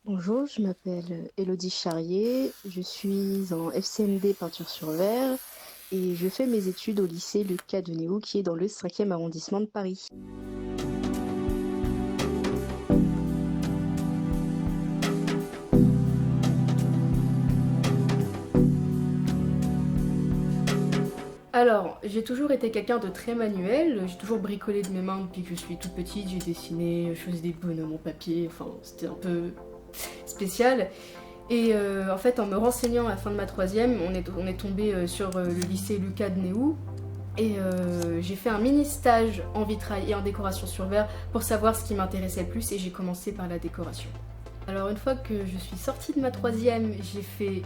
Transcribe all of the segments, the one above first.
Bonjour, je m'appelle Élodie Charrier, je suis en FCMD peinture sur verre et je fais mes études au lycée Lucas de Néou qui est dans le 5e arrondissement de Paris. Alors, j'ai toujours été quelqu'un de très manuel, j'ai toujours bricolé de mes mains depuis que je suis toute petite, j'ai dessiné, je faisais des bonhommes en papier, enfin c'était un peu spécial. Et en fait, en me renseignant à la fin de ma troisième, on est tombé sur le lycée Lucas de Néou. Et j'ai fait un mini stage en vitrail et en décoration sur verre pour savoir ce qui m'intéressait le plus et j'ai commencé par la décoration. Alors une fois que je suis sortie de ma troisième, j'ai fait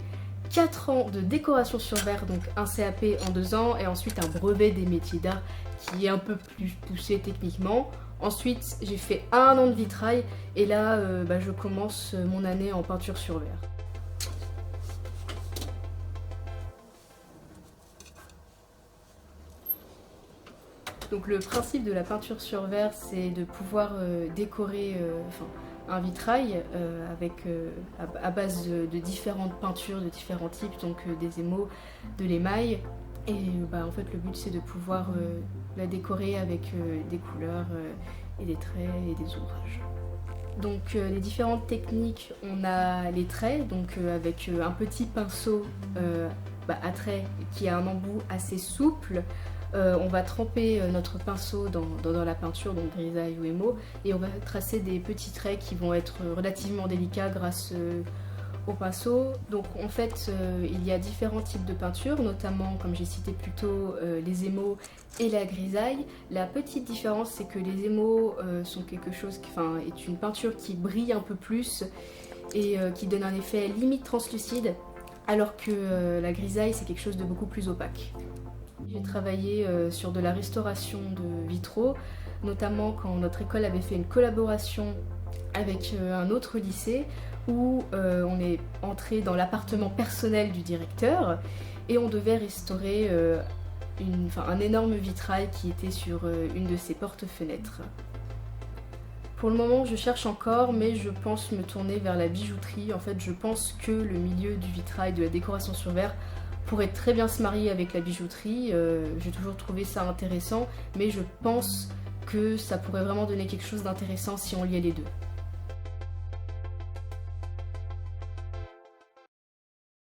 4 ans de décoration sur verre, donc un CAP en 2 ans et ensuite un brevet des métiers d'art qui est un peu plus poussé techniquement. Ensuite j'ai fait 1 an de vitrail et là je commence mon année en peinture sur verre. Donc le principe de la peinture sur verre, c'est de pouvoir décorer un vitrail à base de différentes peintures de différents types, donc des émaux, de l'émail. Et en fait le but c'est de pouvoir la décorer avec des couleurs et des traits et des ombrages. Donc les différentes techniques, on a les traits, donc avec un petit pinceau à traits qui a un embout assez souple. On va tremper notre pinceau dans la peinture, donc grisaille ou émaux, et on va tracer des petits traits qui vont être relativement délicats grâce au pinceau. Donc en fait, il y a différents types de peinture, notamment, comme j'ai cité plus tôt, les émaux et la grisaille. La petite différence, c'est que les émaux sont est une peinture qui brille un peu plus et qui donne un effet limite translucide, alors que la grisaille, c'est quelque chose de beaucoup plus opaque. J'ai travaillé sur de la restauration de vitraux, notamment quand notre école avait fait une collaboration avec un autre lycée où on est entré dans l'appartement personnel du directeur et on devait restaurer un énorme vitrail qui était sur une de ses porte-fenêtres. Pour le moment, je cherche encore, mais je pense me tourner vers la bijouterie. En fait, je pense que le milieu du vitrail, de la décoration sur verre, pourrait très bien se marier avec la bijouterie. J'ai toujours trouvé ça intéressant, mais je pense que ça pourrait vraiment donner quelque chose d'intéressant si on liait les deux.